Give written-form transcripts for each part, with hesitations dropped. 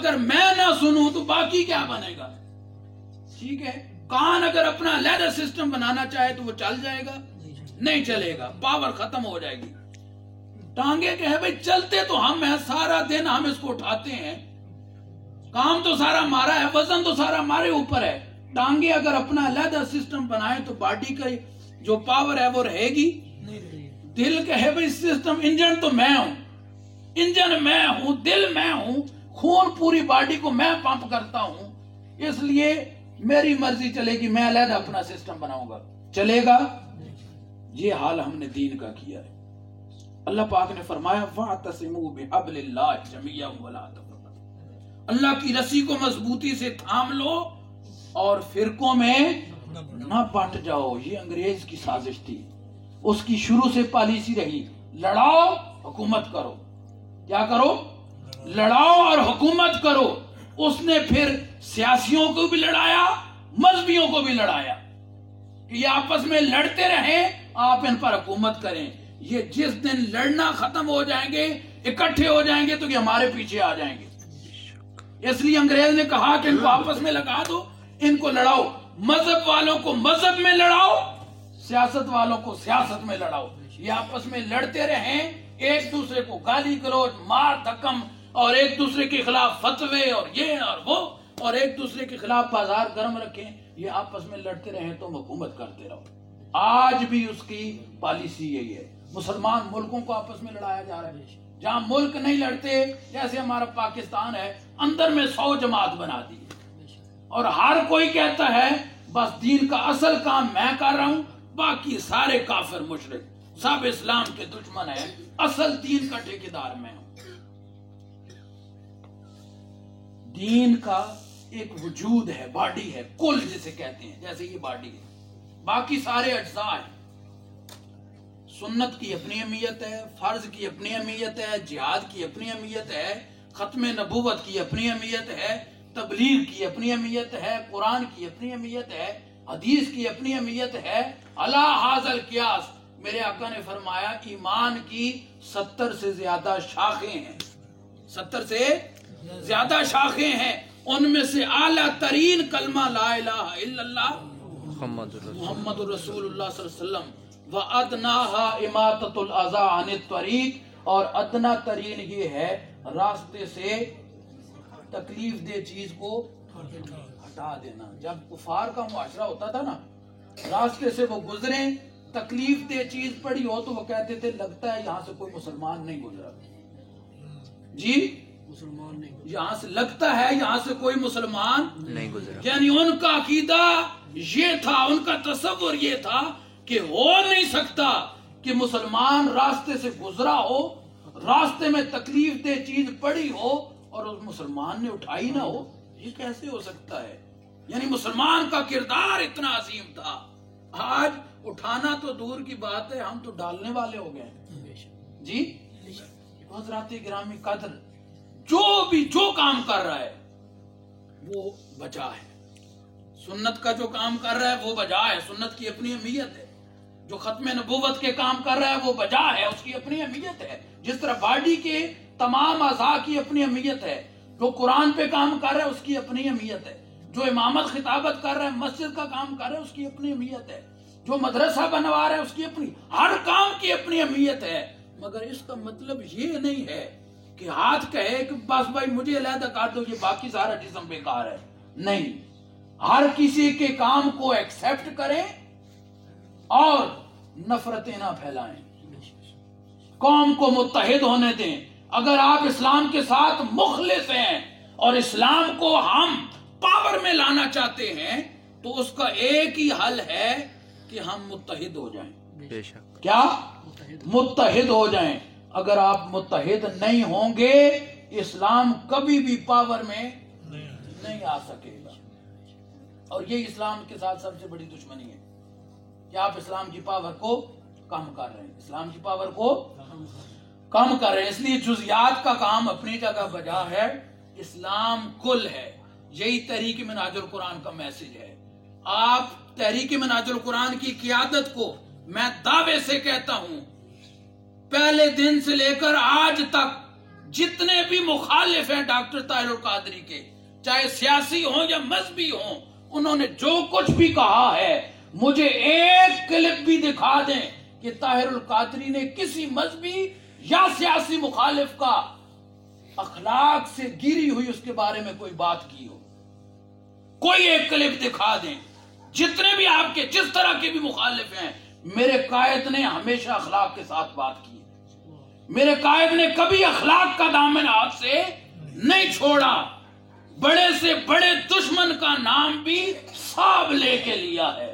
اگر میں نہ سنوں تو باقی کیا بنے گا؟ ٹھیک ہے، کان اگر اپنا علیحدہ سسٹم بنانا چاہے تو وہ چل جائے گا؟ نہیں چلے گا، پاور ختم ہو جائے گی۔ ٹانگے کہ ہے بھائی چلتے تو ہم ہیں، سارا دن ہم اس کو اٹھاتے ہیں، کام تو سارا ہمارا ہے، وزن تو سارا ہمارے اوپر ہے۔ ٹانگے اگر اپنا علیحدہ سسٹم بنائے تو باڈی کا جو پاور ہے وہ رہے گی؟ دل کہ ہے بھائی سسٹم، انجن تو میں ہوں، انجن میں ہوں، دل میں ہوں، خون پوری باڈی کو میں پمپ کرتا ہوں، اس لیے میری مرضی چلے گی، میں علیحدہ اپنا سسٹم بناؤں گا، چلے گا؟ یہ حال ہم نے دین کا کیا ہے۔ اللہ پاک نے فرمایا وَاعْتَصِمُوا بِحَبْلِ اللَّهِ جَمِيعًا وَلَا تَفَرَّقُوا، اللہ کی رسی کو مضبوطی سے تھام لو اور فرقوں میں نہ بٹ جاؤ۔ یہ انگریز کی سازش تھی، اس کی شروع سے پالیسی رہی، لڑاؤ حکومت کرو۔ کیا کرو؟ لڑاؤ اور حکومت کرو۔ اس نے پھر سیاسیوں کو بھی لڑایا، مذہبیوں کو بھی لڑایا کہ یہ آپس میں لڑتے رہیں، آپ ان پر حکومت کریں۔ یہ جس دن لڑنا ختم ہو جائیں گے، اکٹھے ہو جائیں گے تو یہ ہمارے پیچھے آ جائیں گے۔ اس لیے انگریز نے کہا کہ ان کو آپس میں لگا دو، ان کو لڑاؤ، مذہب والوں کو مذہب میں لڑاؤ، سیاست والوں کو سیاست میں لڑاؤ، یہ آپس میں لڑتے رہیں، ایک دوسرے کو گالی گلوچ، مار دھکم، اور ایک دوسرے کے خلاف فتوے اور یہ اور وہ، اور ایک دوسرے کے خلاف بازار گرم رکھیں، یہ آپس میں لڑتے رہیں تو حکومت کرتے رہو۔ آج بھی اس کی پالیسی یہی ہے۔ مسلمان ملکوں کو آپس میں لڑایا جا رہا ہے، جہاں ملک نہیں لڑتے، جیسے ہمارا پاکستان ہے، اندر میں 100 جماعت بنا دی اور ہر کوئی کہتا ہے بس دین کا اصل کام میں کر رہا ہوں، باقی سارے کافر مشرک سب اسلام کے دشمن ہیں، اصل دین کا ٹھیکیدار میں ہوں۔ دین کا ایک وجود ہے، باڈی ہے، کل جسے کہتے ہیں، جیسے یہ باڈی ہے، باقی سارے اجزاء ہیں۔ سنت کی اپنی اہمیت ہے، فرض کی اپنی اہمیت ہے، جہاد کی اپنی اہمیت ہے، ختم نبوت کی اپنی اہمیت ہے، تبلیغ کی اپنی اہمیت ہے، قرآن کی اپنی اہمیت ہے، حدیث کی اپنی اہمیت ہے۔ الا ھذا القیاس، میرے آقا نے فرمایا ایمان کی 70 سے زیادہ شاخیں ہیں، 70 سے زیادہ شاخیں ہیں، ان میں سے اعلیٰ ترین کلمہ لا الہ الا اللہ محمد رسول اللہ صلی اللہ علیہ وسلم، وَأَدْنَاهَا إِمَاطَةُ الْأَذَىٰ عَنِ الطَّرِيقِ، اور ادنا ترین یہ ہے راستے سے تکلیف دہ چیز کو ہٹا دینا۔ جب کفار کا معاشرہ ہوتا تھا نا، راستے سے وہ گزریں، تکلیف دہ چیز پڑی ہو تو وہ کہتے تھے لگتا ہے یہاں سے کوئی مسلمان نہیں گزرا، جی مسلمان نہیں، یہاں سے لگتا ہے یہاں سے کوئی مسلمان نہیں گزرا، یعنی ان کا عقیدہ یہ تھا، ان کا تصور یہ تھا کہ ہو نہیں سکتا کہ مسلمان راستے سے گزرا ہو، راستے میں تکلیف دہ چیز پڑی ہو اور اس مسلمان نے اٹھائی نہ ہو، یہ کیسے ہو سکتا ہے؟ یعنی مسلمان کا کردار اتنا عظیم تھا۔ آج اٹھانا تو دور کی بات ہے، ہم تو ڈالنے والے ہو گئے جی۔ حضرات گرامی قدر، جو کام کر رہا ہے وہ بجا ہے، سنت کا جو کام کر رہا ہے وہ بجا ہے، سنت کی اپنی اہمیت ہے۔ جو ختم نبوت کے کام کر رہا ہے وہ بجا ہے، اس کی اپنی اہمیت ہے، جس طرح باڈی کے تمام اعضاء کی اپنی اہمیت ہے۔ جو قرآن پہ کام کر رہا ہے اس کی اپنی اہمیت ہے، جو امامت خطابت کر رہا ہے، مسجد کا کام کر رہا ہے، اس کی اپنی اہمیت ہے، جو مدرسہ بنوا رہا ہے اس کی اپنی، ہر کام کی اپنی اہمیت ہے۔ مگر اس کا مطلب یہ نہیں ہے کہ ہاتھ کہے کہ بس بھائی مجھے علیحدہ کر دو، یہ باقی سارا جسم بیکار ہے، نہیں، ہر کسی کے کام کو ایکسپٹ کریں اور نفرتیں نہ پھیلائیں، قوم کو متحد ہونے دیں۔ اگر آپ اسلام کے ساتھ مخلص ہیں اور اسلام کو ہم پاور میں لانا چاہتے ہیں تو اس کا ایک ہی حل ہے کہ ہم متحد ہو جائیں۔ بے شک، کیا متحد ہو جائیں۔ اگر آپ متحد نہیں ہوں گے اسلام کبھی بھی پاور میں نہیں آ سکے گا، اور یہ اسلام کے ساتھ سب سے بڑی دشمنی ہے کہ آپ اسلام کی پاور کو کم کر رہے ہیں، اسلام کی پاور کو کم کر رہے ہیں۔ اس لیے جزیات کا کام اپنی جگہ بجا ہے، اسلام کل ہے۔ یہی تحریک منہاج القرآن کا میسج ہے۔ آپ تحریک منہاج القرآن کی قیادت کو میں دعوے سے کہتا ہوں، پہلے دن سے لے کر آج تک جتنے بھی مخالف ہیں ڈاکٹر طاہر القادری کے، چاہے سیاسی ہوں یا مذہبی ہوں، انہوں نے جو کچھ بھی کہا ہے، مجھے ایک کلپ بھی دکھا دیں کہ طاہر القادری نے کسی مذہبی یا سیاسی مخالف کا اخلاق سے گری ہوئی اس کے بارے میں کوئی بات کی ہو. کوئی ایک کلپ دکھا دیں. جتنے بھی آپ کے جس طرح کے بھی مخالف ہیں، میرے قائد نے ہمیشہ اخلاق کے ساتھ بات کی. میرے قائد نے کبھی اخلاق کا دامن ہاتھ سے نہیں چھوڑا. بڑے سے بڑے دشمن کا نام بھی صاحب لے کے لیا ہے.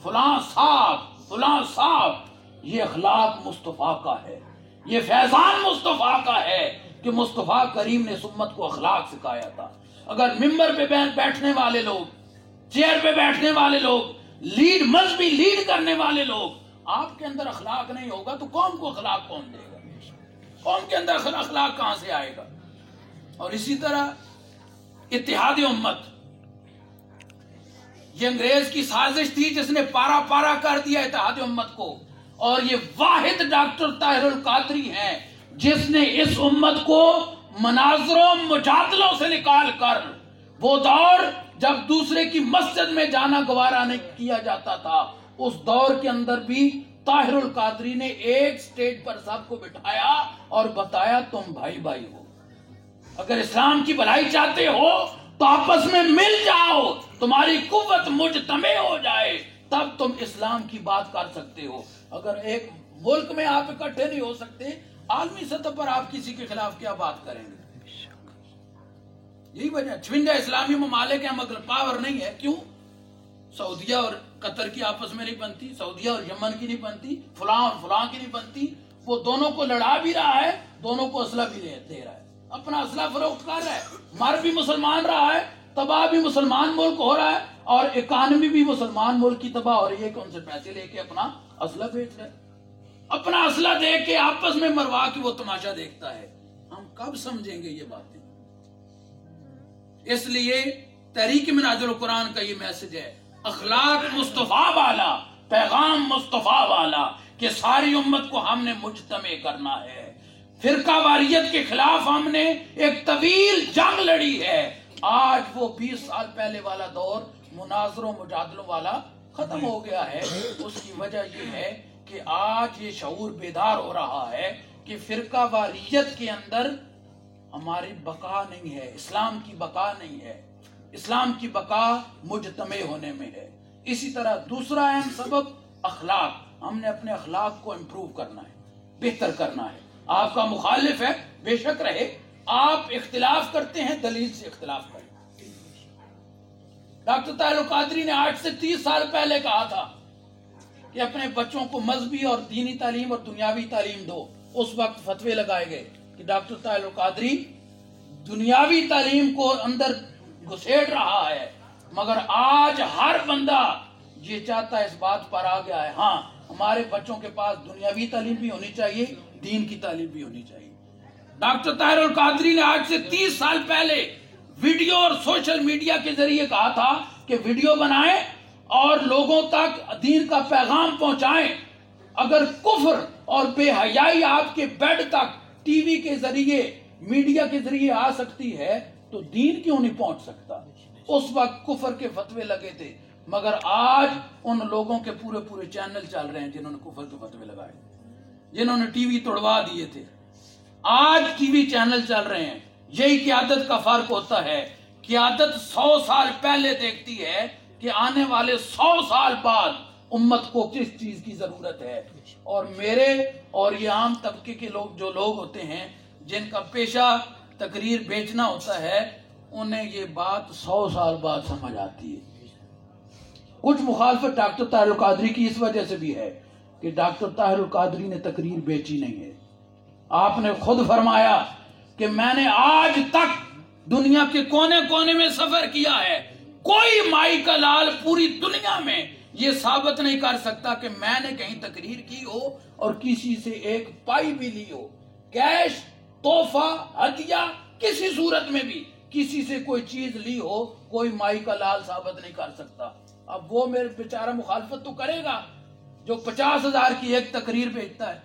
فلاں صاحب، فلاں صاحب. یہ اخلاق مصطفیٰ کا ہے، یہ فیضان مصطفیٰ کا ہے کہ مصطفیٰ کریم نے اس امت کو اخلاق سکھایا تھا. اگر ممبر پہ بیٹھنے والے لوگ، چیئر پہ بیٹھنے والے لوگ، مذہبی لیڈ کرنے والے لوگ، آپ کے اندر اخلاق نہیں ہوگا تو قوم کو اخلاق کون دے گا؟ قوم کے اندر اخلاق کہاں سے آئے گا؟ اور اسی طرح اتحاد امت، یہ انگریز کی سازش تھی جس نے پارا پارا کر دیا اتحاد امت کو. اور یہ واحد ڈاکٹر طاہر القادری ہیں جس نے اس امت کو مناظروں مجادلوں سے نکال کر، وہ دور جب دوسرے کی مسجد میں جانا گوارا نہیں کیا جاتا تھا، اس دور کے اندر بھی طاہر القادری نے ایک سٹیج پر سب کو بٹھایا اور بتایا تم بھائی بھائی ہو. اگر اسلام کی بھلائی چاہتے ہو تو آپس میں مل جاؤ، تمہاری قوت مجتمع ہو جائے، تب تم اسلام کی بات کر سکتے ہو. اگر ایک ملک میں آپ اکٹھے نہیں ہو سکتے، عالمی سطح پر آپ کسی کے خلاف کیا بات کریں گے؟ یہی وجہ 56 اسلامی ممالک ہیں مگر پاور نہیں ہے. کیوں؟ سعودیہ اور قطر کی آپس میں نہیں بنتی، سعودیہ اور یمن کی نہیں بنتی، فلاں اور فلاں کی نہیں بنتی. وہ دونوں کو لڑا بھی رہا ہے، دونوں کو اسلحہ بھی دے رہا ہے، اپنا اسلحہ فروخت کر رہا ہے. مر بھی مسلمان رہا ہے، تباہ بھی مسلمان ملک ہو رہا ہے، اور اکانومی بھی مسلمان ملک کی تباہ ہو رہی ہے کہ ان سے پیسے لے کے اپنا اسلحہ بیچ رہے. اپنا اسلحہ دے کے آپس میں مروا کے وہ تماشا دیکھتا ہے. ہم کب سمجھیں گے یہ باتیں؟ اس لیے تحریک منہاج القرآن کا یہ میسج ہے، اخلاق مصطفیٰ والا، پیغام مصطفیٰ والا، کہ ساری امت کو ہم نے مجتمع کرنا ہے. فرقہ واریت کے خلاف ہم نے ایک طویل جنگ لڑی ہے. آج وہ 20 سال پہلے والا دور مناظروں مجادلوں والا ختم ہو گیا ہے. اس کی وجہ یہ ہے کہ آج یہ شعور بیدار ہو رہا ہے کہ فرقہ واریت کے اندر ہماری بقا نہیں ہے، اسلام کی بقا نہیں ہے. اسلام کی بقا مجتمع ہونے میں ہے. اسی طرح دوسرا اہم سبب اخلاق. ہم نے اپنے اخلاق کو امپروو کرنا ہے، بہتر کرنا ہے. آپ کا مخالف ہے، بے شک رہے، آپ اختلاف کرتے ہیں، دلیل سے اختلاف کریں. ڈاکٹر طاہر القادری نے آج سے 30 سال پہلے کہا تھا کہ اپنے بچوں کو مذہبی اور دینی تعلیم اور دنیاوی تعلیم دو. اس وقت فتوے لگائے گئے کہ ڈاکٹر طاہر القادری دنیاوی تعلیم کو اندر گھسیٹ رہا ہے. مگر آج ہر بندہ یہ چاہتا ہے، اس بات پر آ گیا ہے، ہاں ہمارے بچوں کے پاس دنیاوی تعلیم بھی ہونی چاہیے، دین کی تعلیم بھی ہونی چاہیے. ڈاکٹر طاہر القادری نے آج سے 30 سال پہلے ویڈیو اور سوشل میڈیا کے ذریعے کہا تھا کہ ویڈیو بنائیں اور لوگوں تک دین کا پیغام پہنچائیں. اگر کفر اور بے حیائی آپ کے بیڈ تک ٹی وی کے ذریعے، میڈیا کے ذریعے آ سکتی ہے تو دین کیوں نہیں پہنچ سکتا؟ اس وقت کفر کے فتوے لگے تھے، مگر آج ان لوگوں کے پورے پورے چینل چل رہے ہیں جنہوں نے کفر کے فتوے لگائے، جنہوں نے ٹی وی توڑوا دیے تھے. آج ٹی وی چینل چل رہے ہیں. یہی قیادت کا فرق ہوتا ہے. قیادت 100 سال پہلے دیکھتی ہے کہ آنے والے 100 سال بعد امت کو کس چیز کی ضرورت ہے. اور میرے اور یہ عام طبقے کے لوگ، جو لوگ ہوتے ہیں جن کا پیشہ تقریر بیچنا ہوتا ہے، انہیں یہ بات 100 سال بعد سمجھ آتی ہے. کچھ مخالفت ڈاکٹر طاہر القادری کی اس وجہ سے بھی ہے کہ ڈاکٹر طاہر القادری نے تقریر بیچی نہیں ہے. آپ نے خود فرمایا کہ میں نے آج تک دنیا کے کونے کونے میں سفر کیا ہے، کوئی مائی کا لال پوری دنیا میں یہ ثابت نہیں کر سکتا کہ میں نے کہیں تقریر کی ہو اور کسی سے ایک پائی بھی لی ہو. کیش، تحفہ، ہدیہ، کسی صورت میں بھی کسی سے کوئی چیز لی ہو، کوئی مائی کا لال ثابت نہیں کر سکتا. اب وہ میرے بیچارہ مخالفت تو کرے گا جو 50,000 کی ایک تقریر بیچتا ہے.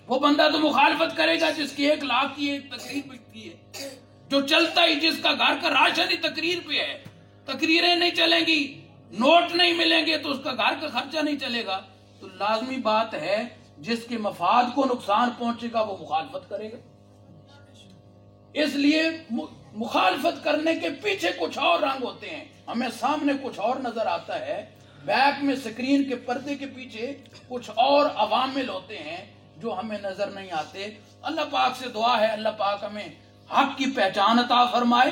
وہ بندہ تو مخالفت کرے گا جس کی 1 لاکھ کی ایک تقریر بکتی ہے، جو چلتا ہی جس کا گھر کا راشن ہی تقریر پہ ہے، تقریریں نہیں چلیں گی، نوٹ نہیں ملیں گے تو اس کا گھر کا خرچہ نہیں چلے گا، تو لازمی بات ہے جس کے مفاد کو نقصان پہنچے گا وہ مخالفت کرے گا۔ اس لیے مخالفت کرنے کے پیچھے کچھ اور رنگ ہوتے ہیں، ہمیں سامنے کچھ اور نظر آتا ہے، بیک میں سکرین کے پردے کے پیچھے کچھ اور عوامل ہوتے ہیں جو ہمیں نظر نہیں آتے۔ اللہ پاک سے دعا ہے اللہ پاک ہمیں حق کی پہچان عطا فرمائے،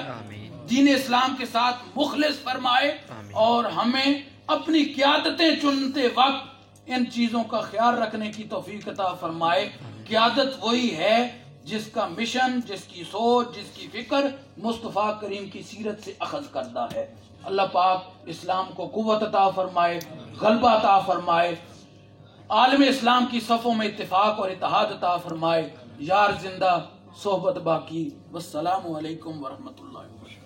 دین اسلام کے ساتھ مخلص فرمائے، اور ہمیں اپنی قیادتیں چنتے وقت ان چیزوں کا خیال رکھنے کی توفیق عطا فرمائے۔ قیادت وہی ہے جس کا مشن، جس کی سوچ، جس کی فکر مصطفیٰ کریم کی سیرت سے اخذ کرتا ہے۔ اللہ پاک اسلام کو قوت عطا فرمائے، غلبہ عطا فرمائے، عالم اسلام کی صفوں میں اتفاق اور اتحاد عطا فرمائے۔ یار زندہ صحبت باقی، والسلام علیکم ورحمۃ اللہ۔